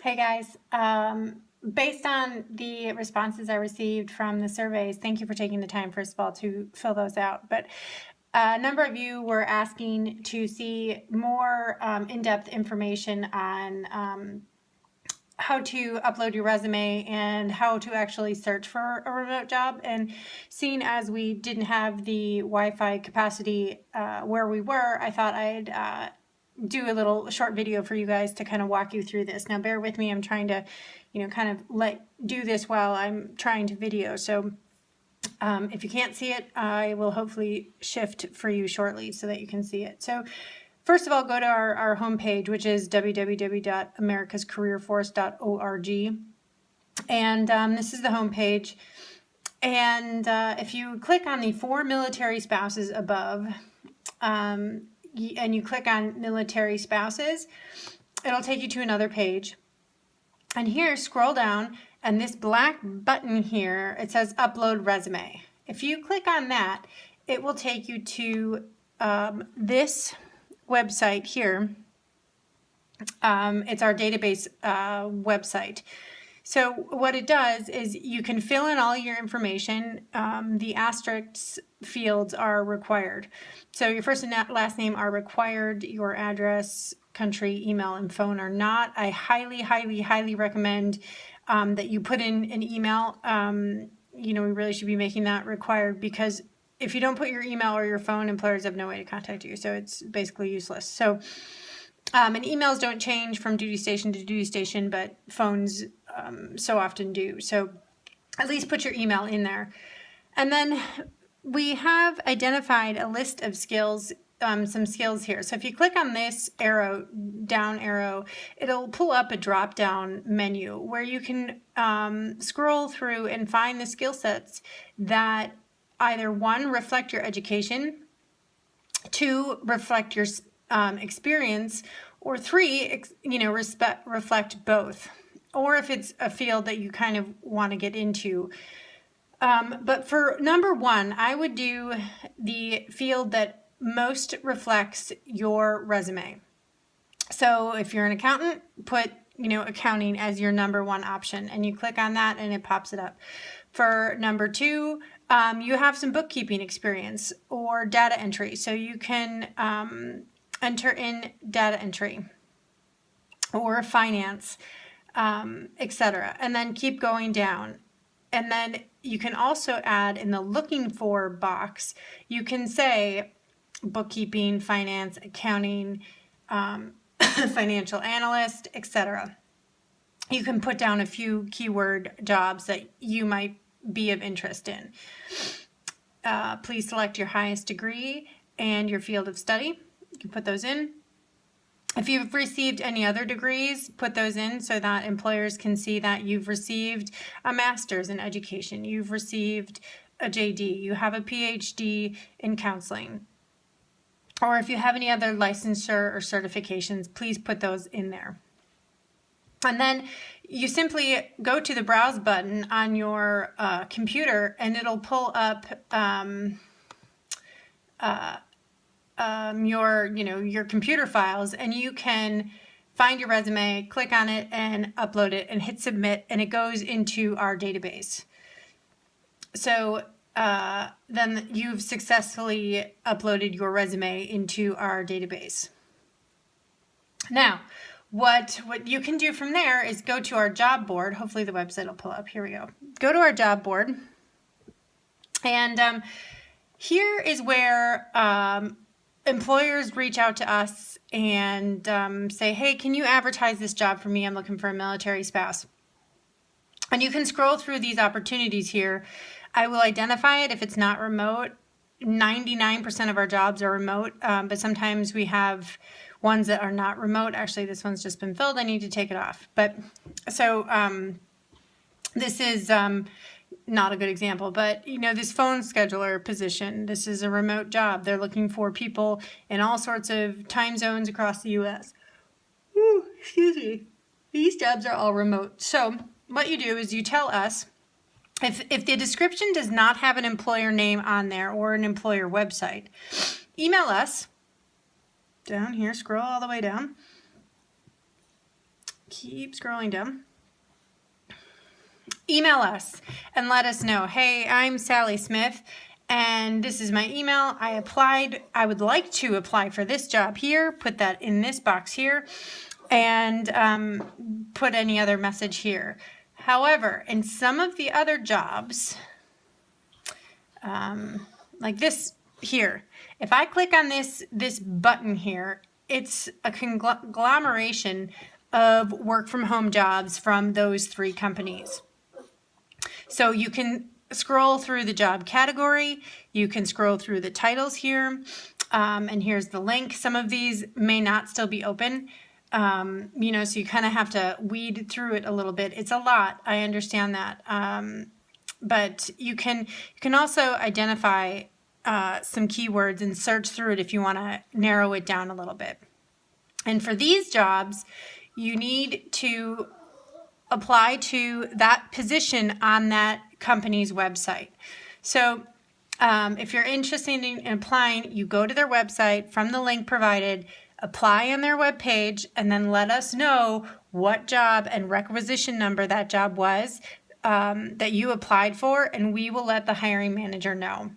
Hey guys, based on the responses I received from the surveys, thank you for taking the time, first of all, to fill those out. But a number of you were asking to see more in-depth information on how to upload your resume and how to actually search for a remote job. And seeing as we didn't have the Wi-Fi capacity where we were, I thought I'd do a little short video for you guys to kind of walk you through this. Now bear with me, I'm trying to, kind of do this while I'm trying to video. So if you can't see it, I will hopefully shift for you shortly so that you can see it. So first of all, go to our homepage, which is www.americascareerforce.org. And this is the homepage. And if you click on the 4 military spouses above, and you click on military spouses, it'll take you to another page. And here, scroll down, and this black button here, it says upload resume. If you click on that, it will take you to this website here. It's our database website. So what it does is you can fill in all your information. The asterisks fields are required. So your first and last name are required. Your address, country, email, and phone are not. I highly, highly, highly recommend that you put in an email. We really should be making that required, because if you don't put your email or your phone, employers have no way to contact you. So it's basically useless. So and emails don't change from duty station to duty station, but phones so often do. So at least put your email in there. And then we have identified a list of skills, some skills here. So if you click on this arrow, down arrow, it'll pull up a drop-down menu where you can scroll through and find the skill sets that either 1, reflect your education, 2, reflect your experience, or 3, reflect both, or if it's a field that you kind of want to get into. But for number 1, I would do the field that most reflects your resume. So if you're an accountant, put accounting as your number 1 option, and you click on that and it pops it up. For number 2, you have some bookkeeping experience or data entry, so you can enter in data entry or finance, etc. And then keep going down. And then you can also add in the looking for box, you can say bookkeeping, finance, accounting, financial analyst, etc. You can put down a few keyword jobs that you might be of interest in. Please select your highest degree and your field of study. You can put those in. If you've received any other degrees, put those in so that employers can see that you've received a master's in education, you've received a JD, you have a PhD in counseling. Or if you have any other licensure or certifications, please put those in there. And then you simply go to the browse button on your computer, and it'll pull up your computer files, and you can find your resume, click on it, and upload it, and hit submit, and it goes into our database. So then you've successfully uploaded your resume into our database. Now, what you can do from there is go to our job board. Hopefully the website will pull up. Here we go. Go to our job board. And here is where employers reach out to us and say, hey, can you advertise this job for me? I'm looking for a military spouse. And you can scroll through these opportunities here. I will identify it if it's not remote. 99% of our jobs are remote, but sometimes we have ones that are not remote. Actually, this one's just been filled. I need to take it off. But so this is not a good example, but this phone scheduler position, this is a remote job. They're looking for people in all sorts of time zones across the U.S. Ooh, excuse me. These jobs are all remote. So what you do is you tell us, if the description does not have an employer name on there or an employer website, email us down here, scroll all the way down. keep scrolling down. Email us and let us know, hey, I'm Sally Smith, and this is my email. I applied. I would like to apply for this job here. Put that in this box here, and put any other message here. However, in some of the other jobs, like this here, if I click on this button here, it's a conglomeration of work from home jobs from those 3 companies. So you can scroll through the job category, you can scroll through the titles here, and here's the link. Some of these may not still be open, you know, so you kind of have to weed through it a little bit. It's a lot, I understand that, but you can also identify some keywords and search through it if you want to narrow it down a little bit. And for these jobs, you need to apply to that position on that company's website. So if you're interested in applying, you go to their website from the link provided, apply on their webpage, and then let us know what job and requisition number that job was that you applied for, and we will let the hiring manager know.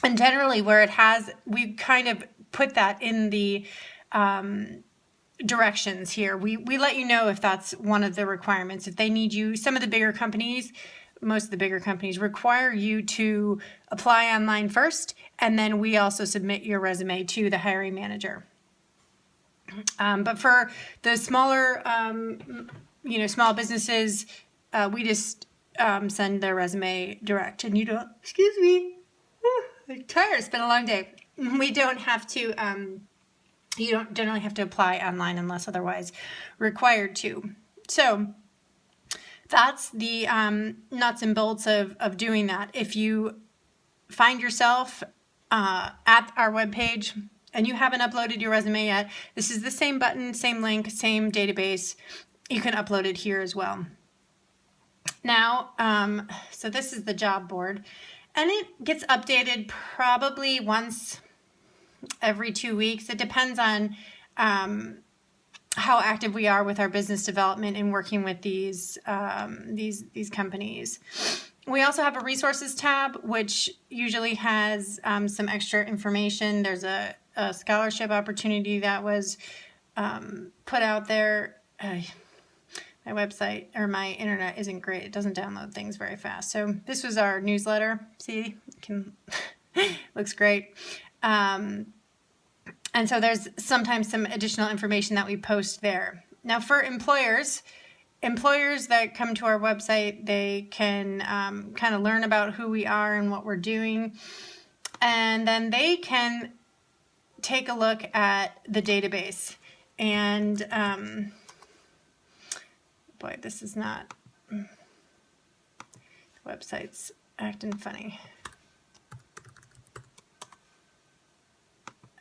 And generally where it has, we kind of put that in the directions here. We let you know if that's one of the requirements. If they need you, some of the bigger companies, most of the bigger companies require you to apply online first, and then we also submit your resume to the hiring manager. But for the smaller, you know, small businesses, we just send their resume direct, and you don't, excuse me, I'm tired, it's been a long day. We don't have to, you don't generally have to apply online unless otherwise required to. So that's the nuts and bolts of doing that. If you find yourself at our webpage and you haven't uploaded your resume yet, this is the same button, same link, same database. You can upload it here as well. Now, so this is the job board, and it gets updated probably once every 2 weeks. It depends on how active we are with our business development and working with these companies. We also have a resources tab, which usually has some extra information. There's a scholarship opportunity that was put out there. My website or my internet isn't great. It doesn't download things very fast. So this was our newsletter. See, looks great. And so there's sometimes some additional information that we post there. Now for employers that come to our website, they can kind of learn about who we are and what we're doing. And then they can take a look at the database. And boy, this is not, the website's acting funny.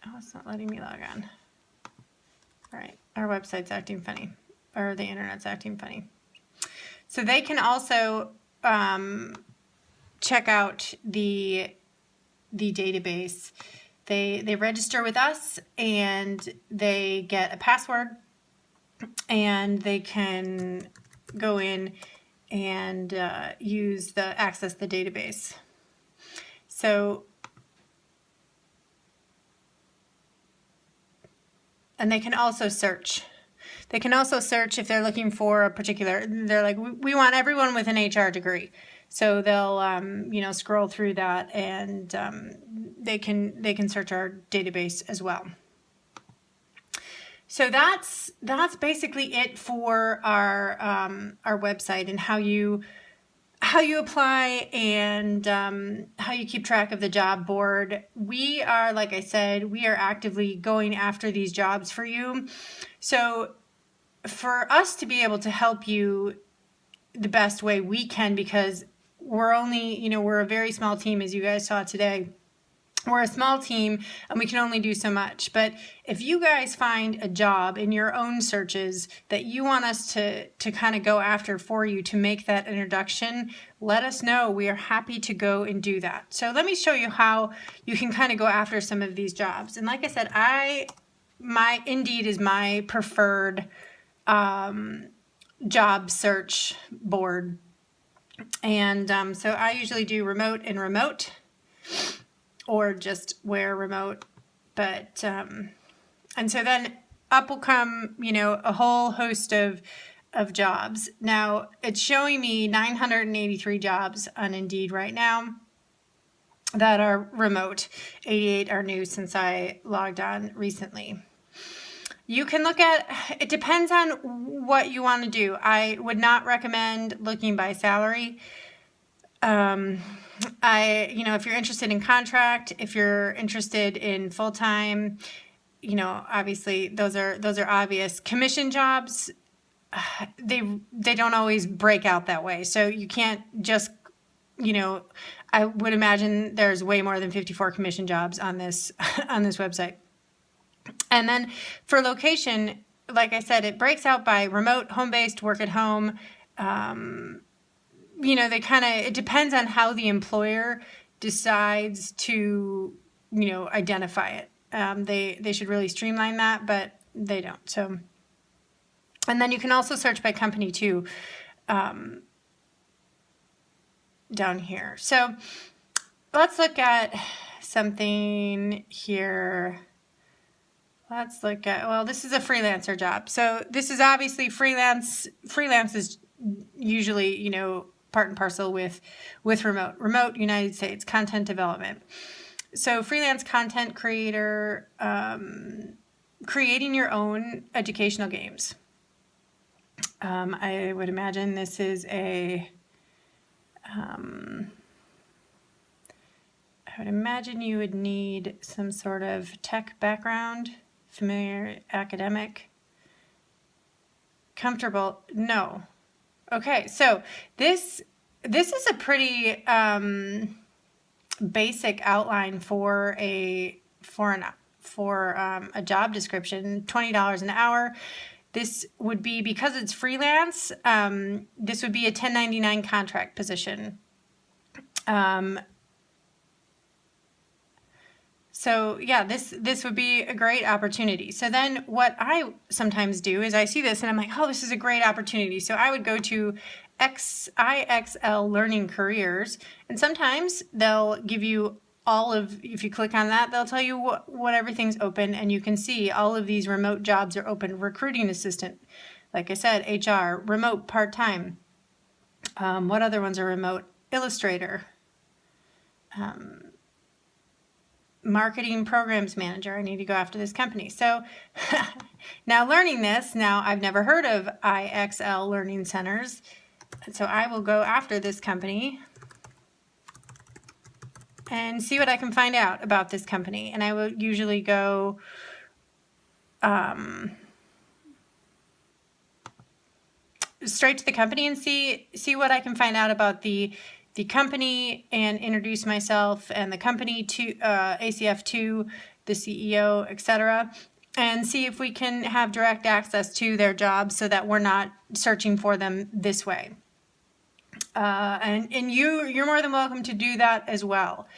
Oh, it's not letting me log on. All right, our website's acting funny, or the internet's acting funny. So they can also check out the database. They register with us and they get a password, and they can go in and access the database. So, and they can also search. They can also search if they're looking for a particular, they're like, we want everyone with an HR degree. So they'll, scroll through that, and they can search our database as well. So that's basically it for our website and how you apply and how you keep track of the job board. We are, like I said, we are actively going after these jobs for you. So for us to be able to help you the best way we can, because we're only, we're a very small team, as you guys saw today. We're a small team and we can only do so much. But if you guys find a job in your own searches that you want us to kind of go after for you to make that introduction, let us know. We are happy to go and do that. So let me show you how you can kind of go after some of these jobs. And like I said, Indeed is my preferred job search board. And so I usually do remote and remote, or just where remote. But and so then up will come, a whole host of jobs. Now it's showing me 983 jobs on Indeed right now that are remote. 88 are new since I logged on recently. You can look at, it depends on what you want to do. I would not recommend looking by salary. If you're interested in contract, if you're interested in full-time, obviously those are obvious. Commission jobs, they don't always break out that way. So you can't just, I would imagine there's way more than 54 commission jobs on this on this website. And then for location, like I said, it breaks out by remote, home-based, work at home. It depends on how the employer decides to, identify it. They should really streamline that, but they don't. So, and then you can also search by company too, down here. So let's look at something here. Let's look at, this is a freelancer job. So this is obviously freelance. Freelance is usually, part and parcel with remote United States content development. So freelance content creator, creating your own educational games. I would imagine this is I would imagine you would need some sort of tech background, familiar, academic, comfortable. No. Okay, so this is a pretty basic outline for a job description. $20 an hour. This would be, because it's freelance, this would be a 1099 contract position. So yeah, this would be a great opportunity. So then what I sometimes do is I see this and I'm like, oh, this is a great opportunity. So I would go to IXL Learning Careers, and sometimes they'll give you if you click on that, they'll tell you what everything's open, and you can see all of these remote jobs are open. Recruiting assistant, like I said, HR, remote part-time. What other ones are remote? Illustrator. Marketing programs manager. I need to go after this company. So now learning this, I've never heard of IXL Learning Centers. So I will go after this company and see what I can find out about this company. And I will usually go straight to the company and see what I can find out about the company, and introduce myself and the company to ACF to the CEO, etc., and see if we can have direct access to their jobs so that we're not searching for them this way. And you're more than welcome to do that as well.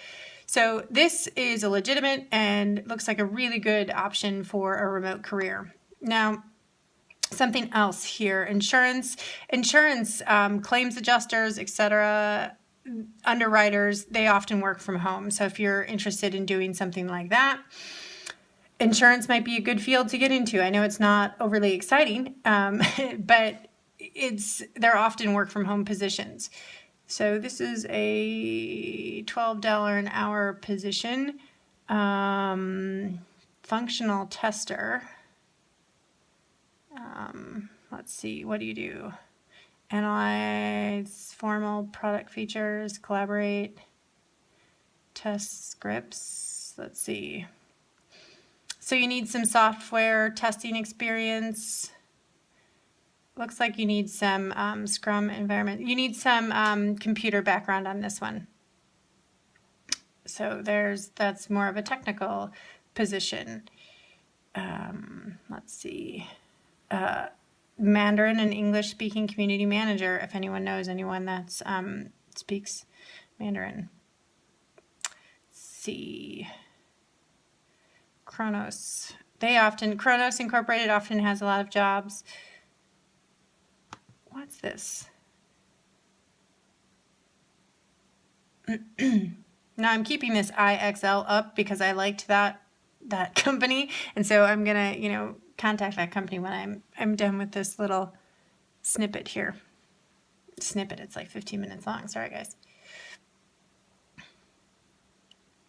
So this is a legitimate and looks like a really good option for a remote career. Now, something else here: insurance, claims adjusters, etc., underwriters, they often work from home. So if you're interested in doing something like that, insurance might be a good field to get into. I know it's not overly exciting, but they're often work from home positions. So this is a $12 an hour position. Functional tester. Let's see, what do you do? Analyze formal product features, collaborate, test scripts. Let's see. So you need some software testing experience. Looks like you need some Scrum environment. You need some computer background on this one. So that's more of a technical position. Let's see. Mandarin and English speaking community manager, if anyone knows anyone that speaks Mandarin. Let's see. Kronos Incorporated often has a lot of jobs. what's this? Now I'm keeping this IXL up because I liked that company, and so I'm gonna, contact that company when I'm done with this little snippet here. It's like 15 minutes long. Sorry, guys.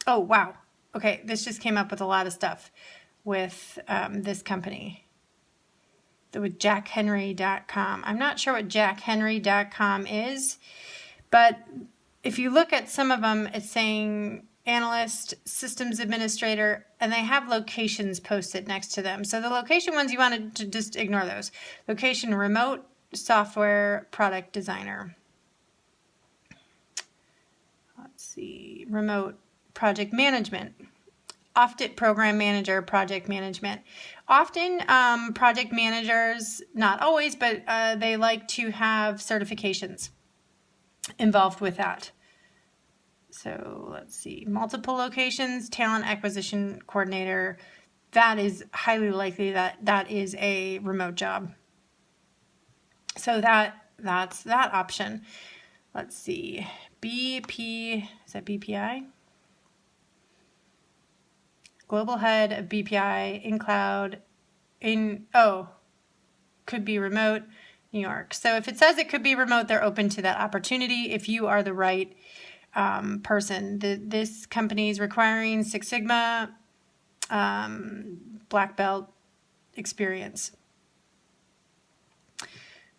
Oh, wow. Okay, this just came up with a lot of stuff with this company. With jackhenry.com. I'm not sure what jackhenry.com is, but if you look at some of them, it's saying analyst, systems administrator, and they have locations posted next to them. So the location ones, you want to just ignore those. Location, remote software product designer. Let's see, remote project management. Often program manager, project management. Often project managers, not always, but they like to have certifications involved with that. So let's see, multiple locations, talent acquisition coordinator. That is highly likely that is a remote job. So that's that option. Let's see, BP, is that BPI? Global head of BPI in cloud, could be remote, New York. So if it says it could be remote, they're open to that opportunity if you are the right person. This company is requiring Six Sigma, black belt experience.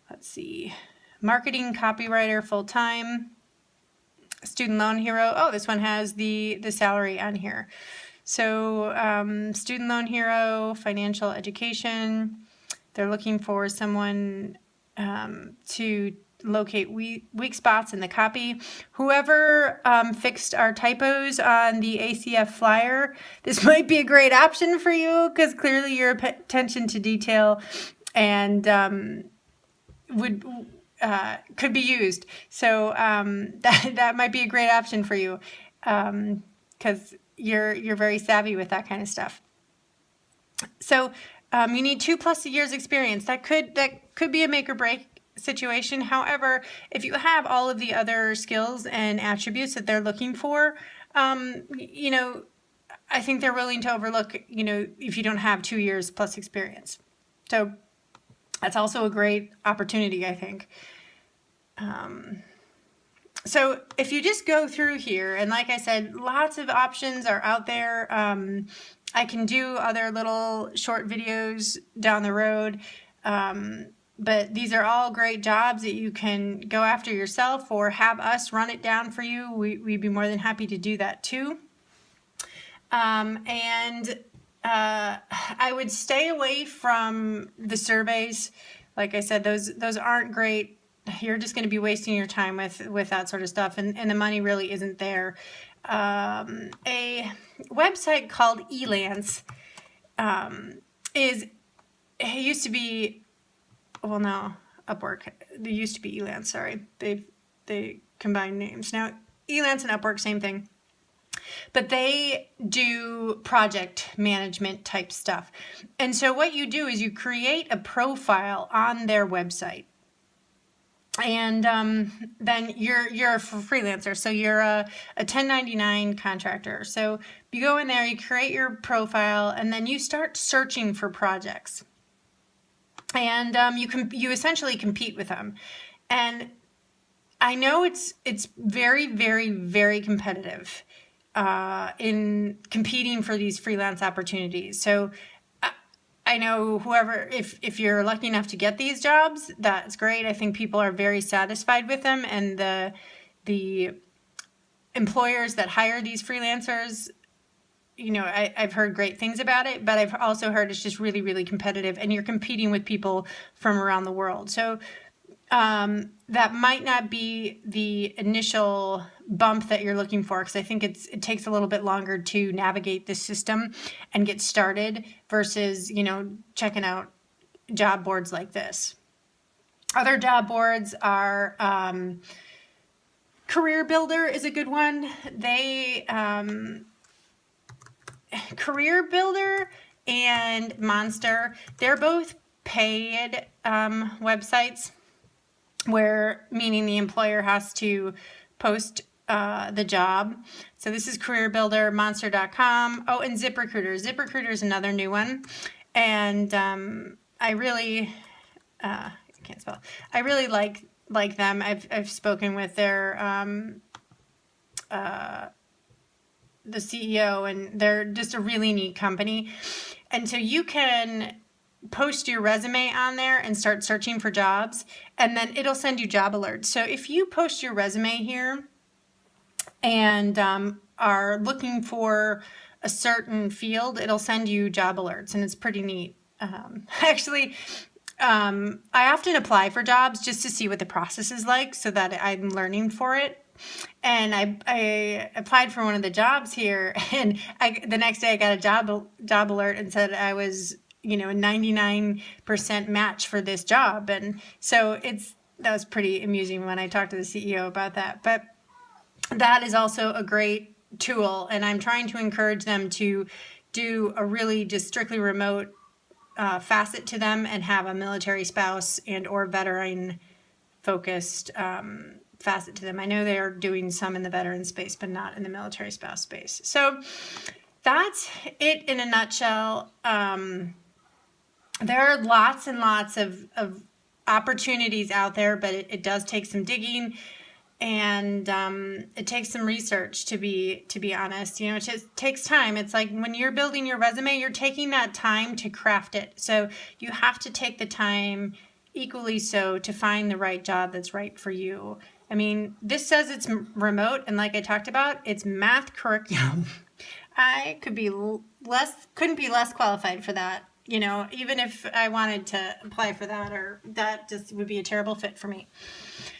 Let's see, marketing copywriter full-time, student loan hero. Oh, this one has the salary on here. So student loan hero, financial education. They're looking for someone to locate weak spots in the copy. Whoever fixed our typos on the ACF flyer, this might be a great option for you because clearly your attention to detail and could be used. So that might be a great option for you because you're very savvy with that kind of stuff. So you need 2+ years experience. That could be a make or break situation. However, if you have all of the other skills and attributes that they're looking for, I think they're willing to overlook, if you don't have 2 years plus experience. So that's also a great opportunity, I think. So if you just go through here, and like I said, lots of options are out there. I can do other little short videos down the road, but these are all great jobs that you can go after yourself or have us run it down for you. We'd be more than happy to do that too. I would stay away from the surveys. Like I said, those aren't great. You're just going to be wasting your time with that sort of stuff, and the money really isn't there. A website called Elance it used to be, well, no, Upwork. They used to be Elance. Sorry, they combined names now. Elance and Upwork, same thing. But they do project management type stuff. And so what you do is you create a profile on their website. And then you're a freelancer, so you're a 1099 contractor. So you go in there, you create your profile, and then you start searching for projects. And you essentially compete with them. And I know it's very, very, very competitive in competing for these freelance opportunities. So I know if you're lucky enough to get these jobs, that's great. I think people are very satisfied with them, and the employers that hire these freelancers, I've heard great things about it, but I've also heard it's just really, really competitive, and you're competing with people from around the world. So that might not be the initial bump that you're looking for, because I think it takes a little bit longer to navigate the system and get started versus, checking out job boards like this. Other job boards are Career Builder is a good one. Career Builder and Monster, they're both paid websites. where meaning the employer has to post the job. So this is Career Builder, Monster.com. Oh, and ZipRecruiter. ZipRecruiter is another new one. And I really, I can't spell. I really like them. I've spoken with their the CEO, and they're just a really neat company. And so you can post your resume on there and start searching for jobs, and then it'll send you job alerts. So if you post your resume here and are looking for a certain field, it'll send you job alerts, and it's pretty neat. Actually, I often apply for jobs just to see what the process is like so that I'm learning for it. And I applied for one of the jobs here, and the next day I got a job alert and said I was, a 99% match for this job. And so that was pretty amusing when I talked to the CEO about that. But that is also a great tool, and I'm trying to encourage them to do a really just strictly remote facet to them and have a military spouse and or veteran focused facet to them. I know they are doing some in the veteran space, but not in the military spouse space. So that's it in a nutshell. There are lots and lots of opportunities out there, but it does take some digging, and it takes some research, to be honest. It just takes time. It's like when you're building your resume, you're taking that time to craft it. So you have to take the time equally so to find the right job that's right for you. I mean, this says it's remote, and like I talked about, it's math curriculum. I couldn't be less qualified for that. Even if I wanted to apply for that, or that just would be a terrible fit for me.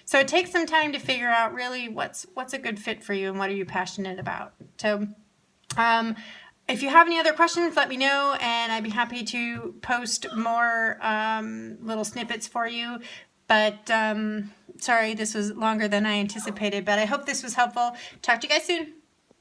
So it takes some time to figure out really what's a good fit for you and what are you passionate about. So if you have any other questions, let me know, and I'd be happy to post more little snippets for you. But sorry, this was longer than I anticipated, but I hope this was helpful. Talk to you guys soon.